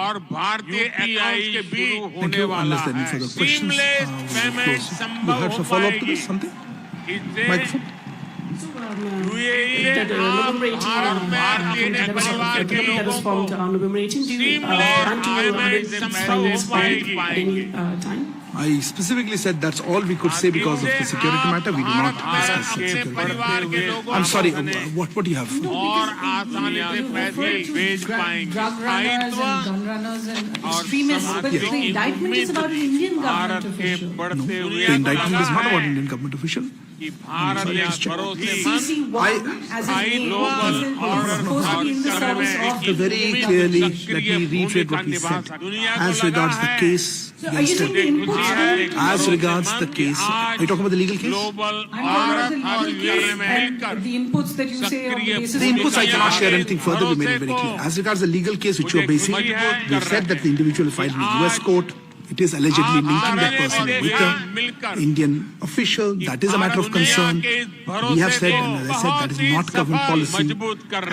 और भारतीय अकाउंट्स के बीच होने वाला है सीमलेस पेमेंट संभव हो पाएगी। इससे यूएई भारत में परिवार के लोगों को सीमलेस पेमेंट संभव हो पाएगी। I specifically said that's all we could say because of the security matter. We do not discuss security. I'm sorry. What do you have? और आसानी से पैसे भेज पाएंगे। Drug runners and gun runners and extremists, but the indictment is about an Indian government official. No, the indictment is not about Indian government official. Bharat CC1 as a global is supposed to be in the service of very clearly, let me reiterate what we said. As regards the case, are you saying the inputs? as regards the case, are you talking about the legal case? I'm talking about the legal case and the inputs that you say on the basis of The inputs I cannot share anything further. We made it very clear. As regards the legal case which you are basing, we said that the individual filed in the US court. It is allegedly linking that person with the Indian official. That is a matter of concern. We have said, and as I said, that is not government policy.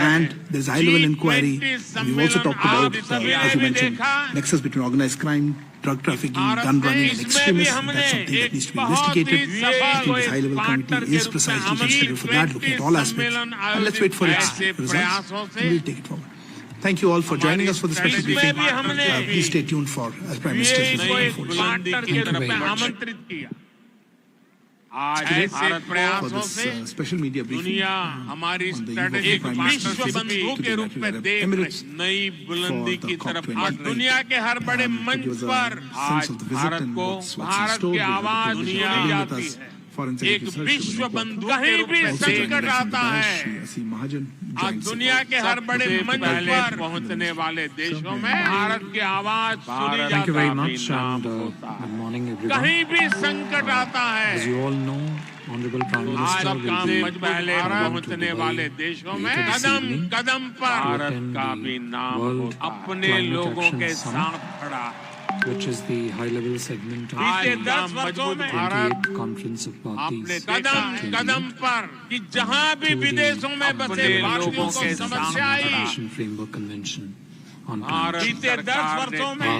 And there is high-level inquiry. And we've also talked about, as you mentioned, nexus between organized crime, drug trafficking, gun running, and extremism. That's something that needs to be investigated. I think this high-level committee is precisely considered for that, looking at all aspects. And let's wait for its results, and we'll take it forward. Thank you all for joining us for the special briefing. Please stay tuned for as Prime Minister's visit unfolds. Thank you very much. For this special media briefing on the eve of the Prime Minister's visit to the United Arab Emirates for the COP28. दुनिया के हर बड़े मंच पर आज भारत को भारत की आवाज सुनी जाती है। एक विश्व बंधु कहीं भी संकट आता है, आज दुनिया के हर बड़े मंच पर पहुंचने वाले देशों में भारत की आवाज सुनी जाती है। कहीं भी संकट आता है, आज मंच पहले पहुंचने वाले देशों में कदम कदम पर भारत का भी नाम अपने लोगों के साथ खड़ा, which is the high-level segment of बीते the 10 वर्षों में 28th Conference of Parties. कदम कदम पर कि जहां भी विदेशों में बसे भारतीयों को समस्या आई, Framework Convention on बीते 10 वर्षों में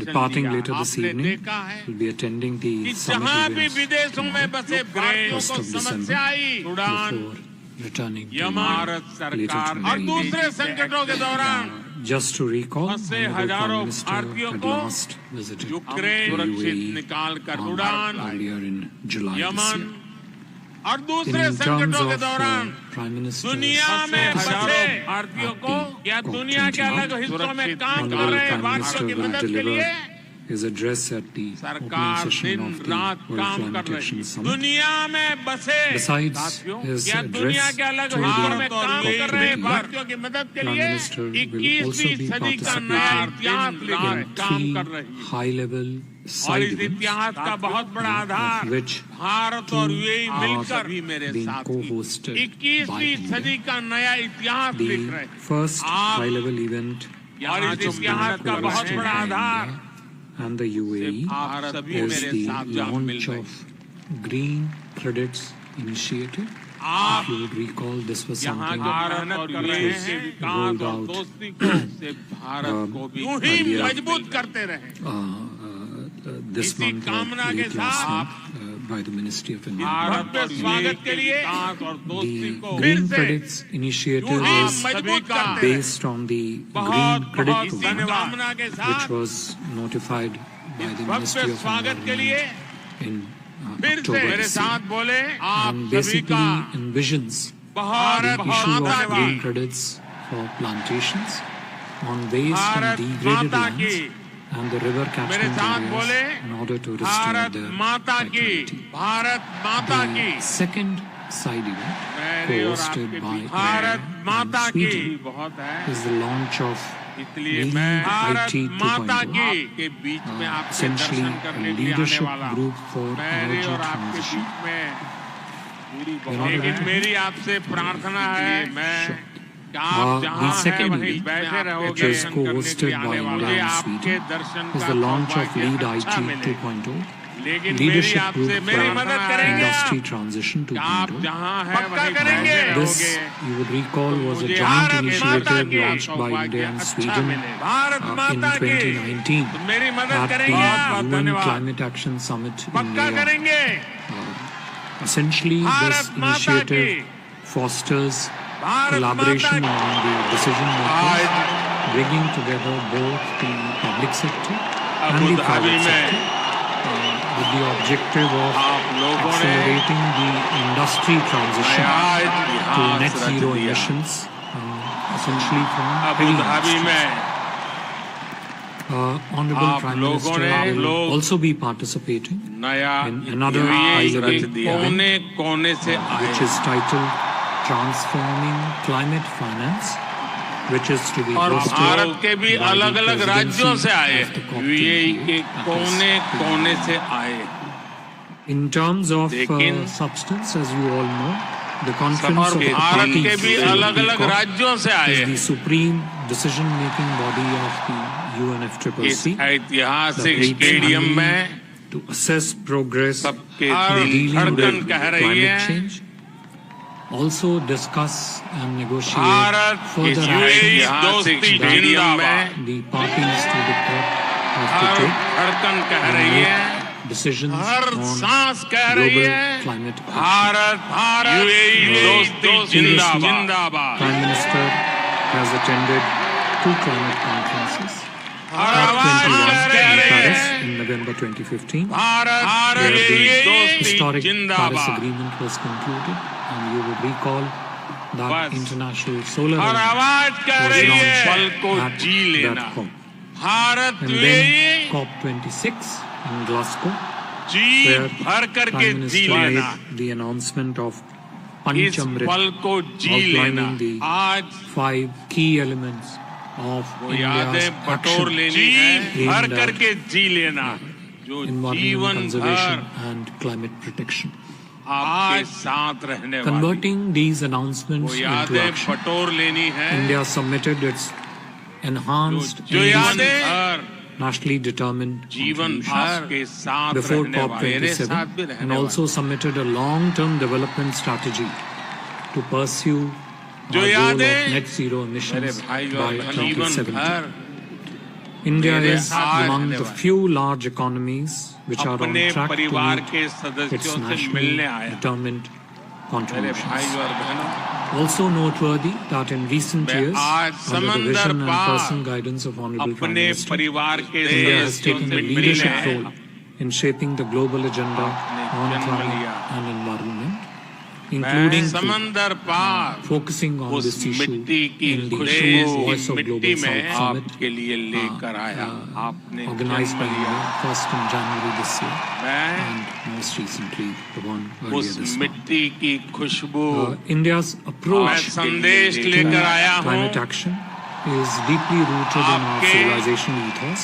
departing later this evening, will be attending the summit जहां भी events विदेशों में बसे भारतीयों को समस्या आई, before returning to भारत सरकार और दूसरे संकटों के दौरान just to recall, फंसे Honorable Prime हजारों Minister भारतीयों had को last visited यूक्रेन सुरक्षित निकाल कर उड़ान earlier in July this Yemen year. और दूसरे In संकटों terms के of दौरान Prime Minister's दुनिया में फंसे visit भारतीयों को at the या दुनिया के अलग COP28, हिस्सों में काम कर Honorable रहे Prime भारतीयों Minister की will मदद के लिए deliver his address at the opening सरकार session दिन of the रात World काम Climate कर रही Action है। Summit. दुनिया में बसे Besides साथियों his या दुनिया address के अलग to हिस्सों the में काम कर रहे COP28, भारतीयों की मदद के Prime लिए Minister will 21वीं also be सदी का नया इतिहास participating लिख रहे in काम कर 3 रही है high-level और side इस events, इतिहास का बहुत बड़ा आधार of which भारत और यूएई are मिलकर भी मेरे being साथ co-hosted by 21वीं India. सदी का नया इतिहास लिख The रहे हैं first आप high-level event और इस इतिहास का बहुत co-hosted बड़ा by Aadhaar India and the UAE आप सभी is मेरे the साथ जब मिल launch रहे of Green Credits Initiative. आप If you would recall, this was यहाँ something जो भारत और यूएई के विकास rolled और out दोस्ती को से भारत को भी यूं ही earlier, मजबूत करते रहे this इसी month or कामना के late last साथ month by the Ministry of Bharat Environment. और स्वागत के लिए विकास और दोस्ती The को फिर Green से Credits Initiative यूं ही is मजबूत करते रहे based on the बहुत Green Credit बहुत Program, धन्यवाद के which साथ was notified by the Bhavya Ministry of स्वागत के लिए Environment in फिर से October मेरे this year. साथ बोले आप And सभी basically का envisions बहुत the बहुत issue of धन्यवाद green credits for plantations on waste and Bharat degraded माता lands की and the river मेरे catchment साथ areas बोले in order to restore Bharat their माता की vitality. भारत माता की The second side event, मेरी और co-hosted आपके by बीच भारत India माता and की Sweden, बहुत है is the launch of इसलिए Lead मैं भारत IT माता 2.0, की के बीच में आपके essentially दर्शन a करने के लिए आने leadership वाला group for मेरी energy और आपके transition. बीच में दूरी बहुत लेकिन मेरी आपसे प्रार्थना है मैं कि आप जहाँ The हैं second वहीं event, बैठे रहोगे which is दर्शन करने के co-hosted लिए by आने वाले India and आपके Sweden, दर्शन is का the launch of सौभाग्य Lead अच्छा IT मिले 2.0, leadership group for industry transition 2.0. This, you would recall, was a joint initiative launched by India and Sweden in 2019 at the UN Climate Action Summit in New York. Essentially, this initiative fosters collaboration among the decision makers, bringing together both the public sector and the private sector with the objective of accelerating the industry transition to net zero emissions, essentially from heavy industries. Honorable Prime Minister will also be participating in another high-level event, which is titled Transforming Climate Finance, which is to be hosted Bharat के भी by the अलग-अलग राज्यों से आए, presidency of the UAE के COP28. कोने-कोने से आए. In terms of substance, as you all know, the conference of the Bharat के parties भी अलग-अलग राज्यों से आए. is the supreme decision-making body of the इस UNFCCC, ऐतिहासिक स्टेडियम में to assess progress in सबके dealing धड़कन with कह रही climate है. change, also discuss and negotiate Bharat इस further यूएई actions दोस्ती स्टेडियम में the parties to the COP have to her take धड़कन कह and रही है. make decisions हर on सांस कह रही global है. climate action. भारत यूएई दोस्ती जिंदाबाद. Prime Minister has attended 2 climate conferences. Her COP आवाज 21 कह in रही Paris है. in November 2015, Bharat where the UAE historic Paris जिंदाबाद. Agreement was concluded, and you would recall that बस. International Solar हर Alliance आवाज कह was रही है. launched पल को at जी लेना. that COP. Bharat And UAE then COP26 in Glasgow, जी where भर करके Prime जी Minister लेना. made the announcement of इस Panchamrit, पल को जी लेना. outlining the आज 5 key elements of वो India's यादें बटोर action लेनी है. भर in करके जी लेना. जो environmental जीवन conservation भर and climate protection. आपके साथ रहने वाली. Converting these announcements वो into यादें action, बटोर लेनी है. India submitted its enhanced जो यादें ambitious, भर nationally determined जीवन contributions भर के साथ before रहने वाले. मेरे साथ भी COP27 रहने and वाले. also submitted a long-term development strategy to pursue जो our goal of यादें net zero मेरे emissions भाई by और जीवन 2070. भर India मेरे is साथ among रहने the वाले. few large economies which are on अपने track to परिवार meet के its सदस्यों से nationally मिलने आया. determined मेरे contributions. भाई और बहनों, Also noteworthy that in recent मैं years, आज under the समंदर vision and par personal guidance of Honorable Prime अपने Minister, परिवार के India has सदस्यों taken से a मिलने leadership आया. role in shaping the global agenda on जन्म climate लिया. and environment, मैं including through समंदर पार focusing on उस this issue मिट्टी की in the खुशबू Voice इस of मिट्टी Global में South Summit आपके लिए लेकर आया. आपने organized by जन्म लिया. India first in January this year मैं and most recently the one earlier उस this month. मिट्टी की खुशबू India's approach मैं संदेश to लेकर आया climate हूँ. action is deeply rooted in our आपके civilization ethos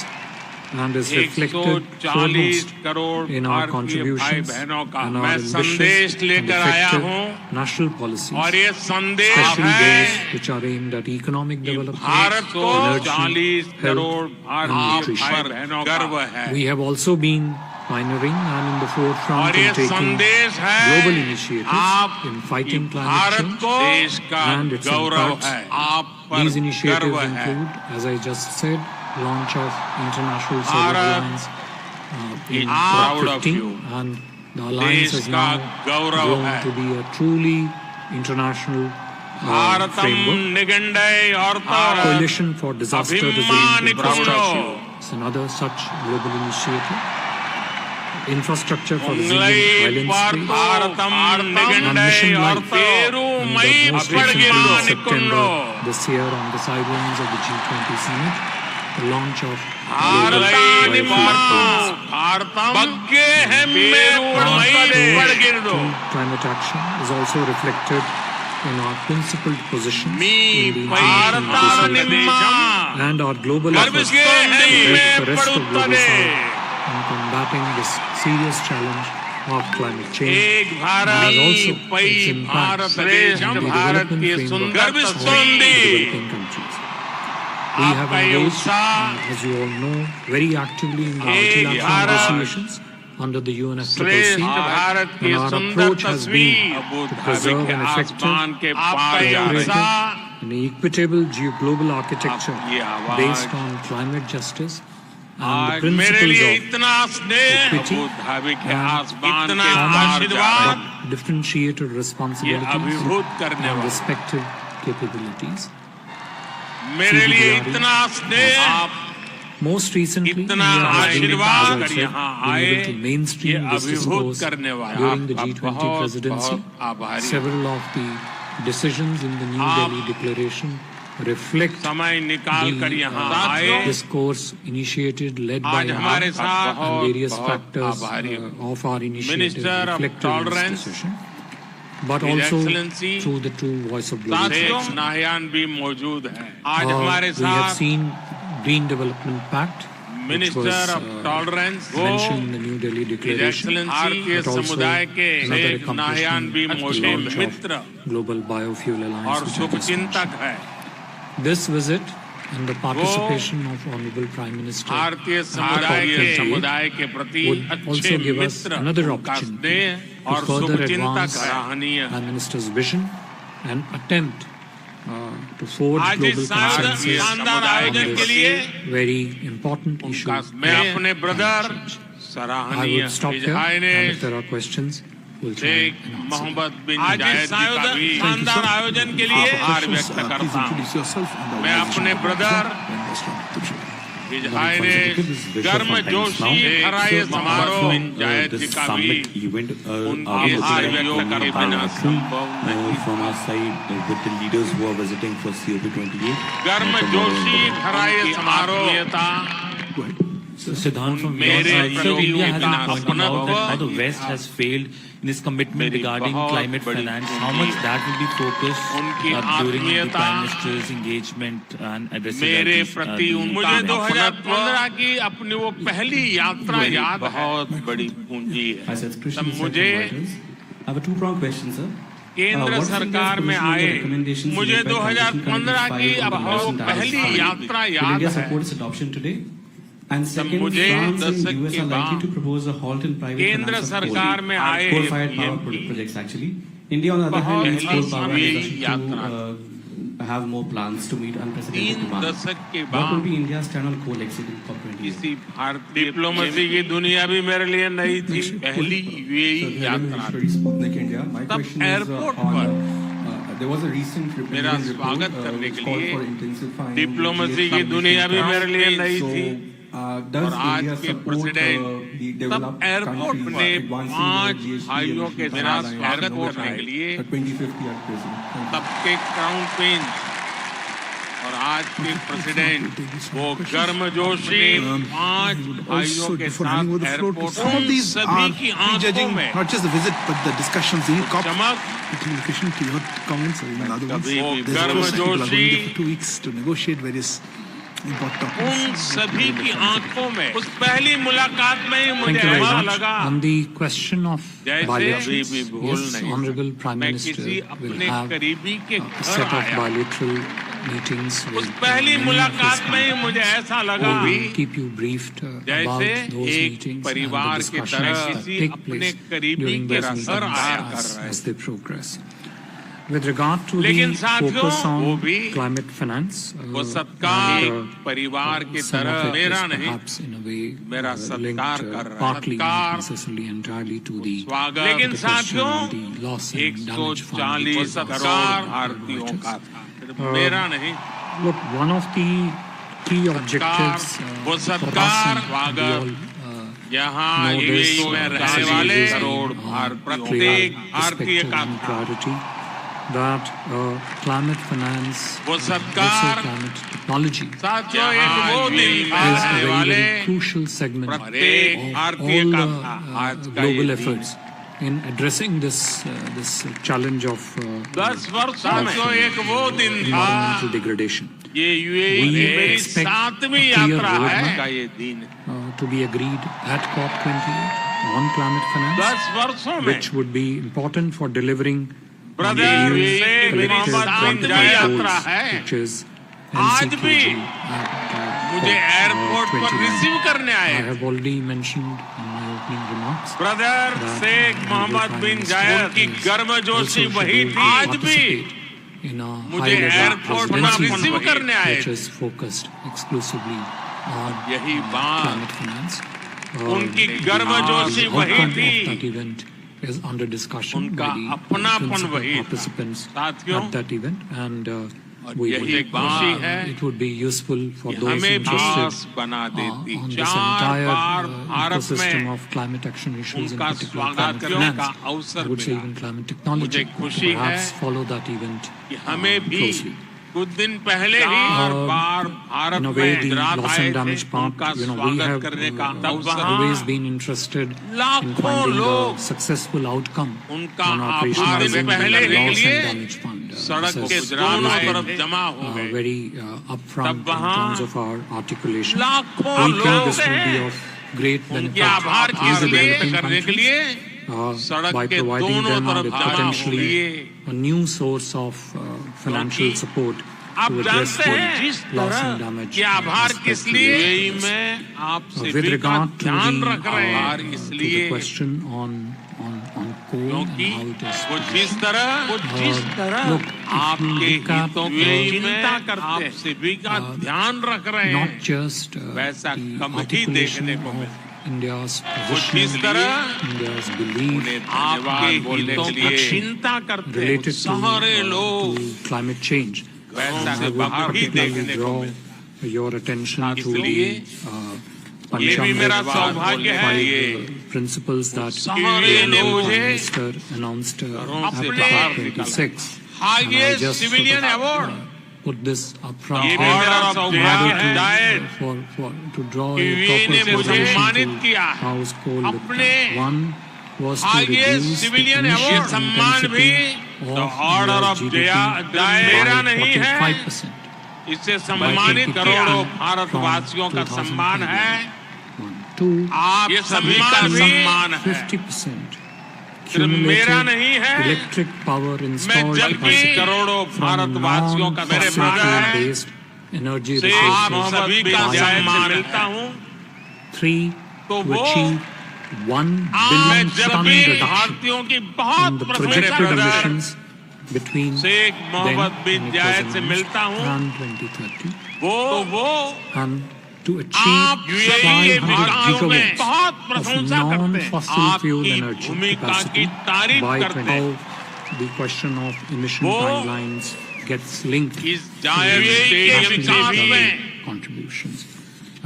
and is reflected 140 foremost crore in our भारतीय भाई contributions बहनों का and our मैं ambitious संदेश and लेकर आया effective हूँ. national policies, और ये संदेश especially है those which are aimed at economic development, Bharat को energy, 40 करोड़ health, भारतीय and भाई nutrition. बहनों का गर्व है. We have also been pioneering and in the forefront और ये in taking संदेश है global initiatives आप in fighting climate Bharat change को देश का and its गौरव impacts. है. आप पर These initiatives गर्व है. include, as I just said, launch of International Solar Bharat Alliance in proud of 2015, you. and the alliance देश has का now गौरव grown है. to be a truly international Bharatam framework. निगंडे और Coalition for Disaster Resilient अभिमान Infrastructure करो. is another such global initiative. Infrastructure for उंगली resilient पर violence भारतम and निगंडे Mission और Life. पेरू And मई the most recently in अभिमान September कुंडो. this year on the sidelines of the G20 summit, the launch of भारतानि global मां biofuels. भारतम बग्गे हेम्मेरु मई पड़गिरदो. To climate action is also reflected in our principled positions in me the international भारतानि business मां and our global efforts बग्गे to help the rest of global हेम्मे south in combating this serious challenge of climate change. एक and Bharat also पई its impacts Bharat on श्रेष्ठ the Bharat development की framework सुंदर of सुंदी. developing countries. We have आपका ये engaged, उत्साह as you all know, very actively in the एक multilateral Bharat negotiations under the UNFCCC, श्रेष्ठ भारत की and our सुंदर approach has been तस्वीर अबू to धाबी preserve के an आसमान effective, के पार जा रही cooperative, है। and equitable global architecture ये आवाज based on climate justice and the आज मेरे principles लिए of इतना स्नेह equity अबू धाबी के and आसमान common के पार जा रहा है। but differentiated ये responsibilities अभिभूत करने and वाला respective capabilities. मेरे लिए इतना स्नेह आप Most recently, इतना India has been, आशीर्वाद as I कर said, यहाँ been आए, able to ये mainstream this अभिभूत discourse करने वाला during the आप G20 बहुत presidency. बहुत आभारी। Several of the decisions in the New आप Delhi Declaration reflect समय निकाल कर यहाँ the आए। discourse initiated, led by आज हमारे साथ and various बहुत factors आभारी of our initiative Minister of reflected in this Tolerance, decision, but His also Excellency, through the true voice of साथियों globalization. नायान भी मौजूद है। आज हमारे We have साथ seen Green Development Pact, which minister was of tolerance वो mentioned in the New Delhi Declaration, भारतीय but also समुदाय के another एक नायान भी accomplishment, the मौजूद launch Mitra of Global Biofuel Alliance, और which I just शुभचिंतक mentioned. है। This visit and the participation of Honorable Prime Minister भारतीय समुदाय के प्रति would अच्छे also give us मित्र another का opportunity स्नेह to और further शुभचिंतक advance सराहनीय Prime Minister's vision and attempt to forge आज global इस शानदार consensus शानदार on आयोजन के लिए this very important issue. मैं अपने ब्रदर I सराहनीय would stop here, and if there are questions, we'll try Sheikh and answer. Mohammed bin Zayed ji का भी शानदार आयोजन के लिए आभार व्यक्त Please करता हूँ। introduce yourself and the मैं organization अपने of the brother and Restaurant Tibshu. गर्म जोशी खराए समारोह बिन जायद जी का भी उनके आभार व्यक्त कर बिना संभव नहीं from our side with the leaders who are visiting for COP28. गर्म जोशी खराए समारोह Go ahead. Siddhant from मेरे your side, sir, प्रति India has been अपना pointing out that how the अपनत्व West has failed in its commitment मेरी regarding बहुत climate बड़ी finance. पूंजी How much that will be focused उनकी during the आत्मीयता Prime Minister's engagement and addressing मेरे these, प्रति the मुझे climate. 2015 की अपनी वो पहली यात्रा याद बहुत बड़ी पूंजी I है। said तब Christian मुझे Reuters. I have a two-pronged question, sir. केंद्र What is सरकार India's में position on the आए recommendations मुझे made by Commission 2015 की Committee अब 5 on वो the Comparison पहली Tariff यात्रा Will याद India है। support its adoption today? And second, मुझे France and दशक US के are likely बाद to propose a halt in private केंद्र finance of सरकार में आए coal-fired power PM projects actually. India on the other hand needs पहली coal power समय industry यात्रा to have more plans to meet unprecedented 3 demand. दशक के What will बाद be India's stand on coal exit in COP28? किसी भारतीय diplomacy की दुनिया भी मेरे लिए नई थी। पहली यही यात्रा Sputnik India. My तब question is एयरपोर्ट on. पर There was a recent मेरा Indian report स्वागत करने which के called लिए for intensifying डिप्लोमेसी की GSP दुनिया भी talks. मेरे लिए नई So, थी। does और आज India के support प्रेसिडेंट the तब developed एयरपोर्ट countries ने advancing 5 their GSP भाइयों के emission मेरा timelines स्वागत towards करने के लिए 2050 at present? Thank you. तब के क्राउन प्रिंस और आज के प्रेसिडेंट वो गर्मजोशी 5 भाइयों Also, के before साथ handing over the floor to airport some of these सभी are की आंखों prejudging में not just the visit but the discussions in COP. चमक In relation to your comments or even other ones, कभी भी there's of course people are going गर्मजोशी there for 2 weeks to negotiate various important topics. उन सभी की आंखों में उस पहली मुलाकात में ही मुझे Thank you very ऐसा much. लगा On the question of जैसे bilaterals, अभी भी भूल yes, नहीं Honorable Prime मैं Minister किसी will अपने have करीबी के a घर set of आया bilateral meetings उस with पहली many of his मुलाकात में ही मुझे ऐसा लगा who will keep you briefed about जैसे those एक meetings and the परिवार की discussions तरह that किसी take अपने place करीबी during के those meetings घर आया कर रहे as they progress. With regard to लेकिन the साथियों, focus वो on भी climate finance, वो सत्कार and, एक परिवार की some तरह of it मेरा is नहीं perhaps in a way मेरा linked सत्कार कर रहा है partly, not सत्कार necessarily entirely to the स्वागत लेकिन the question साथियों on the loss and damage fund, 140 which is crore भारतीयों का था सिर्फ मेरा नहीं Look, one of the key objectives वो for us सत्कार and we स्वागत all यहाँ know this, यूएई में रहने this वाले is करोड़ our प्रत्येक भारतीय perspective का and था priority that climate finance, वो also सत्कार climate technology साथियों एक वो दिन is a आने very, वाले very crucial segment of प्रत्येक all भारतीय the का था आज का global ये दिन efforts in addressing this challenge of 10 वर्षों में एक वो दिन था environmental degradation. ये यूएई We की मेरी expect 7वीं a clear यात्रा है roadmap का ये दिन to be agreed at COP28 on climate finance, 10 वर्षों में which would be important for delivering on the brother new से मेरी collective 7वीं quantified यात्रा goals, है which is आज भी NCPG at मुझे एयरपोर्ट पर 29. रिसीव करने I आए have already mentioned in my opening remarks brother that Sheikh the Mohamed Prime bin Minister Zayed की is गर्मजोशी also वही scheduled थी to आज भी participate in a मुझे high-level एयरपोर्ट पर presidency रिसीव करने आए which is focused exclusively on यही बात climate finance. उनकी The गर्मजोशी वही outcome थी of that event is under discussion उनका by the अपनापन principal वही था। participants साथियों, at that event, and यही खुशी है it would be useful for कि those हमें interested पास बना देती on this चार entire बार भारत ecosystem में of climate action issues, in उनका particular स्वागत climate करने finance. का अवसर I would say मिला। even climate technology. मुझे खुशी Perhaps है follow that event कि हमें भी closely. कुछ दिन पहले ही चार बार भारत In a way, में the गुजरात loss आए and थे damage part, उनका we स्वागत have करने का always अवसर been interested in लाखों finding लोग a successful outcome उनका on आभार operationalizing दिन the पहले loss के लिए and damage fund. सड़क This के has दोनों always तरफ been, जमा हो गए very upfront in वहाँ terms of our articulation. लाखों We think लोग this will be हैं of great उनके benefit आभार to की the व्यक्त developing करने के countries लिए सड़क by के providing दोनों them तरफ with जमा हो potentially गए a new source of financial support आप to address जानते हैं जिस the loss and तरह damage कि आभार aspect किस to लिए the मैं आपसे with भी का regard to ध्यान the रख रहे हैं to the इसलिए question on coal and क्योंकि how it is वो जिस तरह look, if you आपके look at हितों की चिंता करते हैं आपसे भी का ध्यान रख रहे not हैं just वैसा the कम ही articulation देखने को of मिलता India's वो position, जिस तरह India's belief आपके हितों की चिंता करते हैं related सारे लोग to climate change. वैसा I would बाहर ही particularly देखने को draw मिलता your attention to इसलिए the ये भी मेरा Panchayat सौभाग्य है ये principles that the सारे ने Prime मुझे Minister announced at अपने COP26. Highest civilian award Put this up front ये भी here मेरा in सौभाग्य order है to draw a वीए ने proper मुझे सम्मानित correlation किया to how's coal looked अपने at. One was to highest reduce the civilian emission award सम्मान भी intensity the of order India's of GDP मेरा by नहीं है 45%. इससे सम्मानित करोड़ों भारतवासियों का सम्मान है Two, आप सभी का सम्मान है 50% सिर्फ मेरा नहीं है electric power मैं installed जबकि capacity करोड़ों from भारतवासियों का मेरे ब्रदर है non-fossil-based energy से आप resources सभी का by सम्मान मिलता हूँ 3 तो to वो achieve 1 मैं billion जब ton भी reduction भारतीयों की in बहुत the प्रशंसा projected brother emissions between Sheikh then Mohamed bin when it was जायद से announced मिलता हूँ and 2030 वो and to आप achieve यूएई के 500 विकास में gigawatts बहुत of प्रशंसा करते हैं non-fossil fuel आपकी energy भूमिका की capacity तारीफ by करते हैं 12. The question of emission वो timelines gets linked to इस जायद स्टेडियम के विकास में contributions.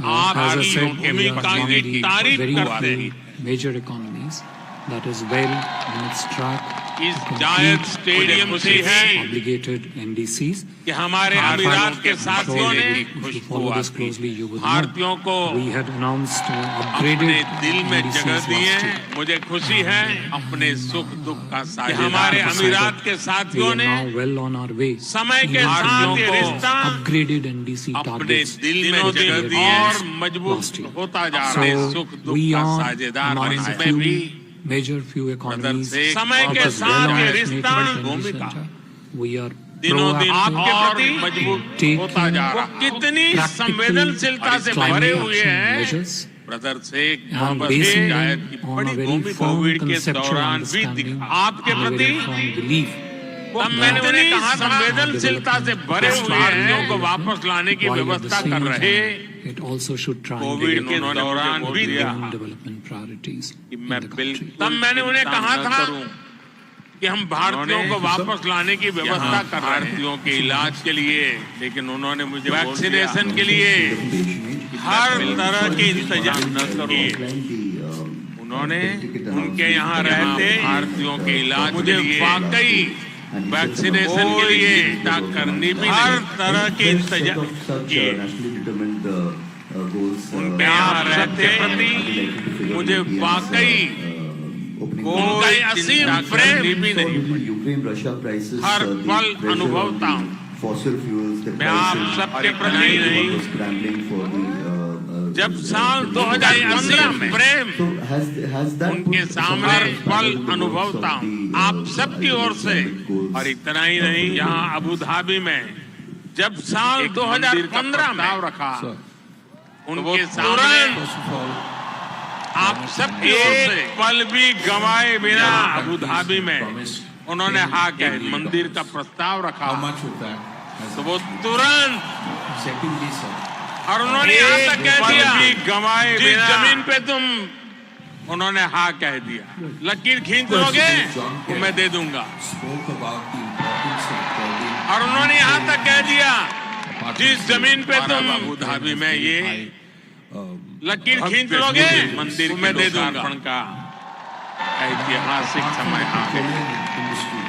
आप As I आदि said, we are भूमिका one of की the तारीफ very करते हैं few major economies that is well on its track इस to जायद complete स्टेडियम से है obligated NDCs. कि हमारे अमीरात के साथियों ने If you follow this closely, you would भारतीयों know को we had announced अपने upgraded दिल में NDCs जगह last दिए year. हैं मुझे खुशी है अपने सुख दुख का कि साझेदार हमारे अमीरात के We साथियों are ने now well on our way. समय के in साथ ये achieving रिश्ता upgraded NDC अपने targets दिल में जगह that दिए we और had मजबूत last year. होता जा रहा है So सुख दुख we का are साझेदार among और the इसमें भी few economies से समय that के is साथ well on ये its रिश्ता native भूमिका center. We are दिनों दिन आपके proactive प्रति मजबूत taking होता जा रहा है कितनी practical संवेदनशीलता से भरे climate हुए action हैं measures brother Sheikh and Mohamed basing bin them Zayed की on बड़ी a very भूमिका firm कोविड के conceptual दौरान भी understanding दिखा आपके and a प्रति very firm belief तब मैंने उन्हें कहा संवेदनशीलता से भरे हुए भारतीयों को वापस लाने की while at the व्यवस्था same कर रहे time it also should try and Covid के deliver दौरान भी on development priorities कि in मैं the country. तब मैंने उन्हें कहा था कि हम भारतीयों को वापस लाने की व्यवस्था कर रहे हैं भारतीयों के इलाज के लिए लेकिन उन्होंने मुझे वैक्सीनेशन के लिए हर तरह के इंतजाम न किए उन्होंने उनके यहाँ रहते भारतीयों के इलाज मुझे वाकई वैक्सीनेशन के लिए चिंता करनी भी हर तरह के इंतजाम किए उनके यहाँ रहते प्रति मुझे वाकई कोई असीम प्रेम भी नहीं हर पल अनुभवता हूँ मैं आप सबके प्रति नहीं जब साल 2015 में प्रेम उनके सामने हर पल अनुभवता हूँ आप सबकी ओर से और इतना ही नहीं यहाँ अबू धाबी में जब साल 2015 में रखा उनके सामने First of all, आप सब एक पल भी गवाए बिना अबू धाबी में उन्होंने हाँ कहे मंदिर का प्रस्ताव रखा, how much of that has तो वो तुरंत secondly, sir, और उन्होंने यहाँ तक कह दिया भी गवाए जिस जमीन पे तुम उन्होंने हाँ कह दिया, लकीर खींच लोगे तो मैं दे दूंगा, spoke about the importance of building और उन्होंने यहाँ तक कह दिया जिस जमीन पे तुम अबू धाबी में ये लकीर खींच लोगे मंदिर में दे दूंगा का ऐतिहासिक समय आ गया। industry.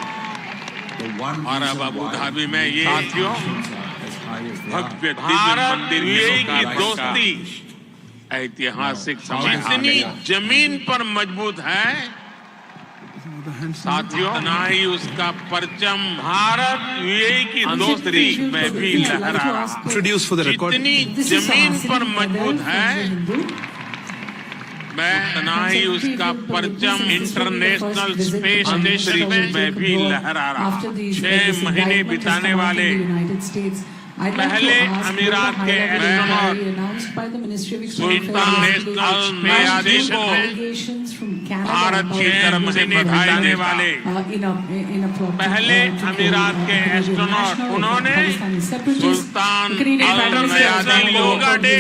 The one और अब reason अबू why धाबी में ये साथियों as high as they are, भव्य मंदिर की दोस्ती ऐतिहासिक समय इतनी जमीन पर मजबूत है साथियों, ना ही उसका परचम भारत यूएई की दोस्ती में भी लहरा रहा है। Introduce for the record. जितनी जमीन पर मजबूत है मैं ना ही उसका परचम इंटरनेशनल स्पेस स्टेशन में भी लहरा रहा है। 6 महीने बिताने वाले पहले अमीरात के सुल्तान अल मयादी को भारत की तरफ से बिताने वाले पहले अमीरात के एस्ट्रोनॉट उन्होंने सुल्तान अल मयादी लोगा डे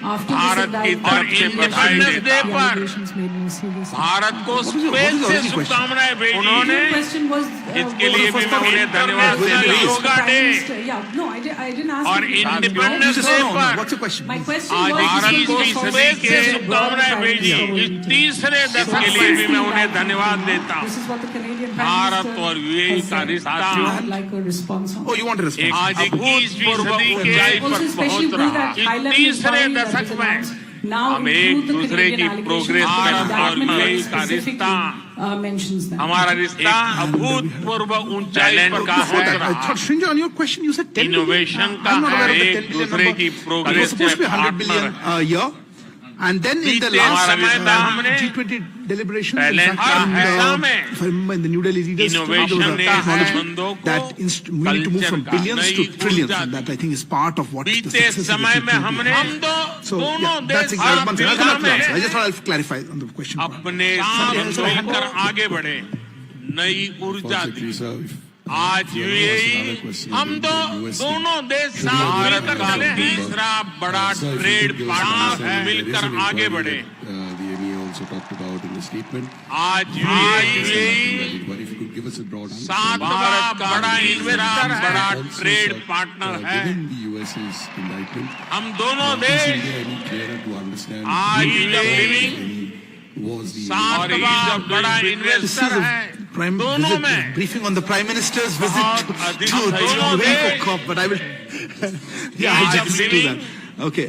भारत की तरफ से इंडिपेंडेंस डे पर भारत को स्पेस से शुभकामनाएं भेजी उन्होंने, इसके लिए भी मैं उन्हें धन्यवाद देता हूं। योगा डे और इंडिपेंडेंस डे पर आज भारत को स्पेस से शुभकामनाएं भेजी, इस तीसरे दशक के लिए भी मैं उन्हें धन्यवाद देता हूं। भारत और यूएई का रिश्ता Oh, you want a response? आज 21वीं सदी के ऊंचाई पर पहुंच रहा है। इस तीसरे दशक में हम एक दूसरे की प्रोग्रेस में और यूएई का रिश्ता हमारा रिश्ता अभूतपूर्व ऊंचाई पर का Before that, I है। thought, Srinja, on your question, you said 10 billion. Innovation का I'm not aware of the है 10 एक billion दूसरे number. की It was progress supposed to be में 100 billion partner a year. And then in the बीते last समय में हमने G20 deliberations, in पहले fact, हर में if I remember in the New Delhi leaders, there was innovation a ने acknowledgement संबंधों को that we need to move from culture का billions to नई trillions. ऊर्जा And that I think is part of what the बीते success of the समय में G20 हमने had. हम So, दोनों yeah, that's देश exactly one thing. I'll come back to the answer. I में just thought I'll clarify on the question. अपने साथ मिलकर आगे बढ़े, नई ऊर्जा दी। आज यूएई हम दोनों देश साथ मिलकर चले, तीसरा बड़ा ट्रेड पार्टनर है, मिलकर आगे बढ़े। Also talked about in the statement. आज UAE But if you could give us a broad answer. सातवां बड़ा इन्वेस्टर है, बड़ा ट्रेड पार्टनर है। Given the US's indictment, हम दोनों is देश India any clearer to understand आज यूएई was the सातवां बड़ा This is इन्वेस्टर है, a prime दोनों visit, में briefing on the Prime Minister's visit बहुत to अधिक the दोनों UAE देश COP, but I will, yeah, I'll just do that. Okay.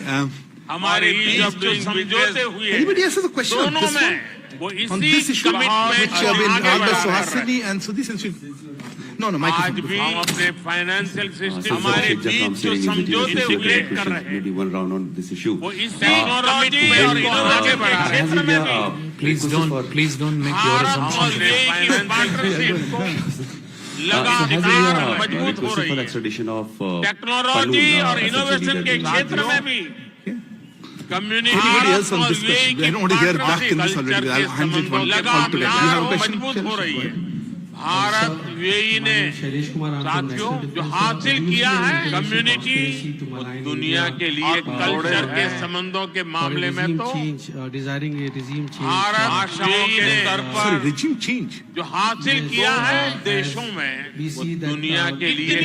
हमारे बीच जो समझौते हुए Anybody else has a question on दोनों this में one? वो On इसी this issue, कमिटमेंट which को have been आगे held by बढ़ा रहे हैं। Suhasini and Sudhi, since you... No, आज microphone. भी हम अपने फाइनेंशियल सिस्टम So, हमारे Sheikh बीच Jakam जो saying समझौते is हुए कर रहे हैं, maybe one round on this issue. वो इस टेक्नोलॉजी और इनोवेशन के क्षेत्र में भी Please don't make your Bharat और assumptions. यूएई की पार्टनरशिप को लगातार मजबूत हो रही है। extradition of टेक्नोलॉजी और इनोवेशन के क्षेत्र में भी Anybody else on this question? I don't want to hear back in this already. I'll hand it one call together. Do you have a question? मजबूत हो रही है। भारत यूएई ने साथियों जो हासिल किया है कम्युनिटी, दुनिया के लिए कल्चर के संबंधों के मामले में तो भारत भाषाओं के स्तर Sorry, पर regime change. जो हासिल किया है देशों में वो दुनिया के लिए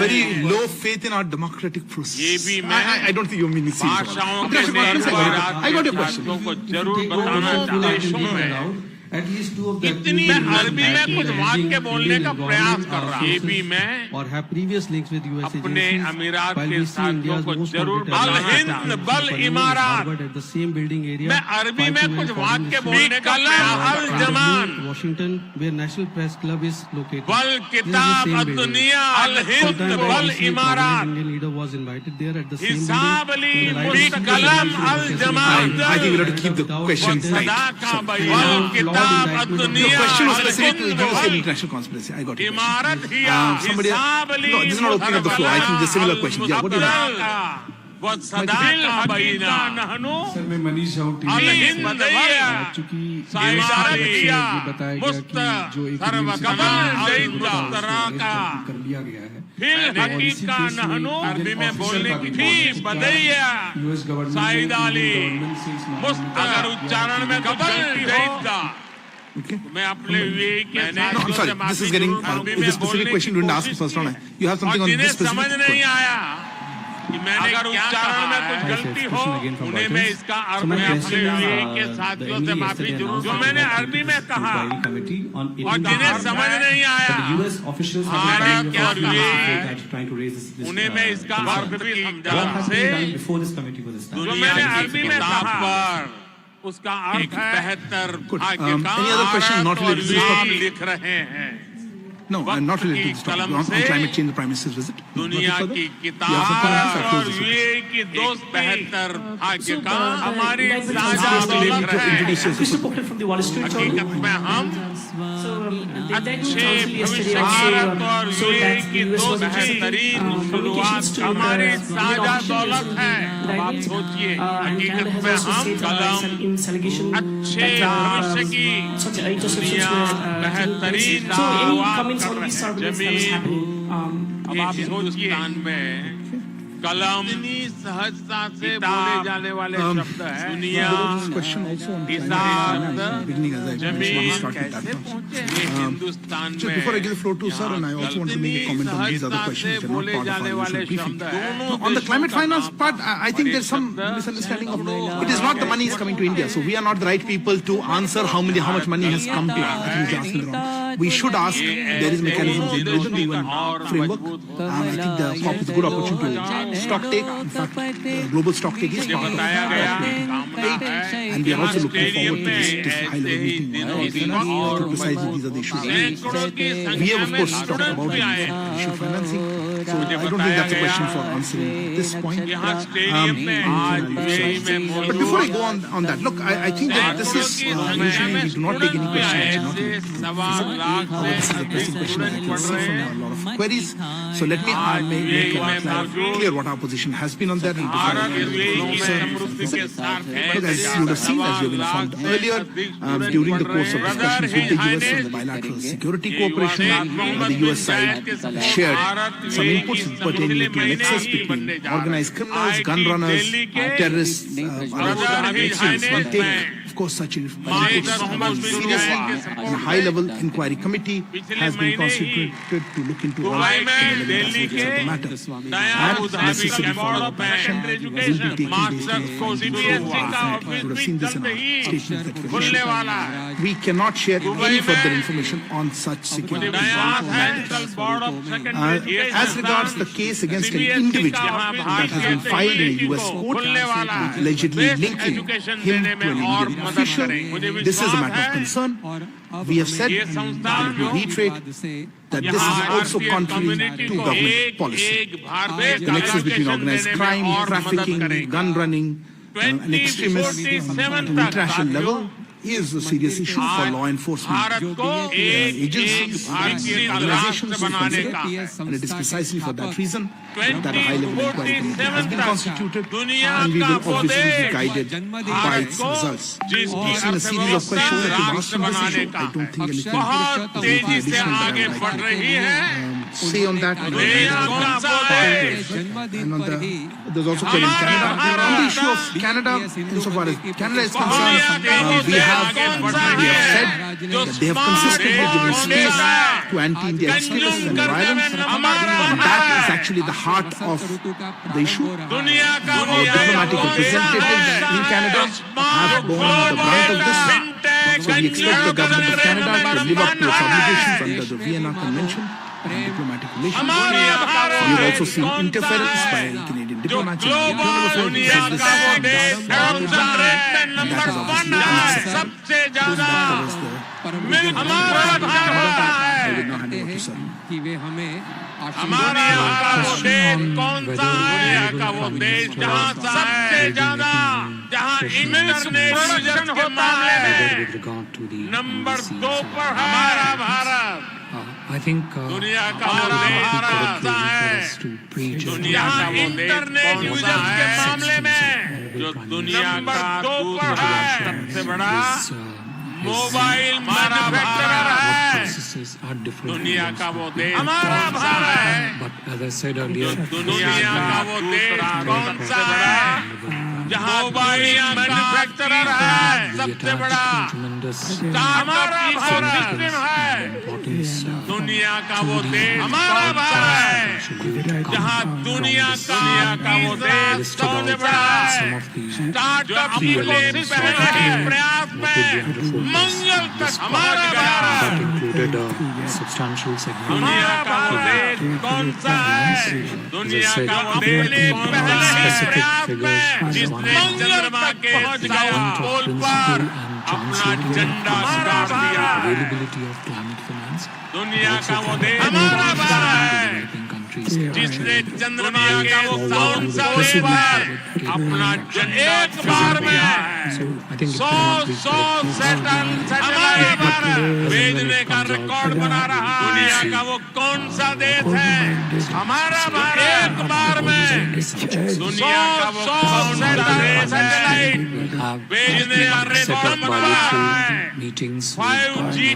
Very low faith in our democratic process. ये भी मैं I don't think you mean serious. भाषाओं के स्तर पर I got your question. छात्रों को जरूर बताना चाहता हूं। देशों में At least 2 of the इतनी मैं अरबी में कुछ वाक्य बोलने का प्रयास कर रहा हूँ। ये भी मैं or have previous links with US अपने agencies, अमीरात while के we see साथियों India's को most जरूर wanted अल terrorist हिंद attack, बल which इमारात harbored at the same building area, मैं अरबी 5 में women कुछ foreign वाक्य ministers, बोलने का प्रयास अल Zaman Washington, where National Press Club is located. बल This is the किताब same building. दुनिया अल हिंद Sometime back, बल we see a इमारात prominent Indian leader was invited there at the same हिसाब अली building. To the मुड़ी right of the कलम building, Al facing Zaman I think we'll have to keep the questions tight. सदा का बयान किताब Your दुनिया question was Al specific to Hind the USA बल international conspiracy. I got your question. इमारत ही Somebody, हिसाब Ali no, this is not opening up the floor. I think the similar question. Yeah, what do you have? वो सदा का बहीना नहनु sir मैं मनीष हूँ हिंद बदैया चूंकि साइदारिया ये बताया गया कि जो एक सर्वकमल जैदा का कर लिया गया है फिर हकीका नहनु अरबी में बोलने की थी बदैया यूएस गवर्नमेंट साइदाली अगर उच्चारण में कबल जैदा मैं अपने के No, I'm sorry. This is getting the specific question you didn't ask first round. You have something on this specific समझ नहीं आया कि मैंने अगर उच्चारण में कुछ गलती हो उन्हें मैं इसका अर्थ में अपने के साथियों से माफी जरूर जो मैंने अरबी में कहा और जिन्हें समझ नहीं आया भारत क्या कहा उन्हें मैं इसका अर्थ भी समझा से जो मैंने अरबी में कहा उसका अर्थ है बेहतर भाग्य का लिख रहे हैं No, I'm not related to this topic. On climate change, the Prime Minister's visit. दुनिया की किताब और ये की दोस्त बेहतर भाग्य का हमारी साझा लिख रहे हैं हकीकत में हम अच्छे भविष्य भारत और ये की दोस्त बेहतरीन शुरुआत हमारी साझा दौलत है आप सोचिए हकीकत में हम कलम अच्छे भविष्य की दुनिया बेहतरीन शुरुआत अब आप हिंदुस्तान में कलम इतनी सहजता से बोले जाने वाले शब्द है दुनिया जमीन कैसे पहुंचे हिंदुस्तान में Before I give the floor to sir, and I also want to make a comment on these other questions which are not part of our usual briefing. On the climate finance part, I think there's some misunderstanding of it is not the money is coming to India, so we are not the right people to answer how much money has come to. I think you're asking wrong. We should ask. There is mechanisms within the UN framework, and I think the COP is a good opportunity to stock take. In fact, global stock take is part of and we are also looking forward to this high-level meeting to precisely these are the issues. We have, of course, talked about issue financing, so I don't think that's a question for answering at this point. But before I go on that, look, I think that this is usually we do not take any questions. This is a pressing question and I can see from a lot of queries. So let me make clear what our position has been on that. And look, as you would have seen, as we have been informed earlier, during the course of discussions with the US on the bilateral security cooperation, the US side shared some inputs pertaining to nexus between organized criminals, gun runners, terrorists, one thing. Of course, such inputs are seriously, and a high-level inquiry committee has been constituted to look into all aspects of the matter. And necessary follow-up action will be taken based on the you would have seen this in our statements that we issued. We cannot share any further information on such security. As regards the case against an individual that has been filed in a US court, allegedly linking him to an Indian official, this is a matter of concern. We have said, and we reiterate, that this is also contrary to government policy. The nexus between organized crime, trafficking, gun running, and extremism at an international level is a serious issue for law enforcement agencies and organizations to consider, and it is precisely for that reason that a high-level inquiry committee has been constituted, and we will obviously be guided by its results. We've seen a series of questions that you've asked on this issue. I don't think anything additional that I would like to say on that. And on the, there's also query in Canada. On the issue of Canada, insofar as Canada is concerned, we have said that they have consistently given space to anti-India extremists and violence, and that is actually the heart of the issue. Our diplomatic representatives in Canada have borne the brunt of this, so we expect the government of Canada to live up to its obligations under the Vienna Convention and diplomatic relations. We have also seen interference by Canadian diplomats in internal affairs, and that is obviously unacceptable. I will now hand over to Sir. हमारे यहाँ का वो देश कौन सा है यहाँ का वो देश जहाँ सबसे ज्यादा जहाँ इंटरनेशनल के मामले में नंबर 2 पर हमारा भारत I think दुनिया का it would वो not be देश correct कौन सा really for है? us to preach and दुनिया का वो इंटरनेट कौन यूजर्स सा के है? मामले में जो दुनिया का दूसरा सबसे बड़ा मोबाइल मैन्युफैक्चरर है। दुनिया का वो देश हमारा भारत है। But as I said earlier, दुनिया का वो देश कौन सा है जहाँ मोबाइल मैन्युफैक्चरर है सबसे बड़ा हमारा भारत है। दुनिया का वो देश हमारा भारत है जहाँ दुनिया का वो देश सबसे बड़ा है। स्टार्टअप के पहले प्रयास में मंगल तक हमारा Bharat that included a substantial segment दुनिया का वो देश कौन सा है? दुनिया का वो देश पहले प्रयास में जिसने चंद्रमा के पोल पर अपना झंडा गाड़ दिया। availability of climate finance. दुनिया का वो देश हमारा भारत है जिसने चंद्रमा का वो कौन सा पोल पर अपना झंडा एक बार में I think it सौ cannot be सैटेलाइट हमारे भारत भेजने का रिकॉर्ड बना रहा। दुनिया का वो कौन सा देश है? हमारा भारत एक बार में दुनिया का वो कौन सा सैटेलाइट have भेजने का set up रिकॉर्ड बना रहा है। bilateral meetings with 5G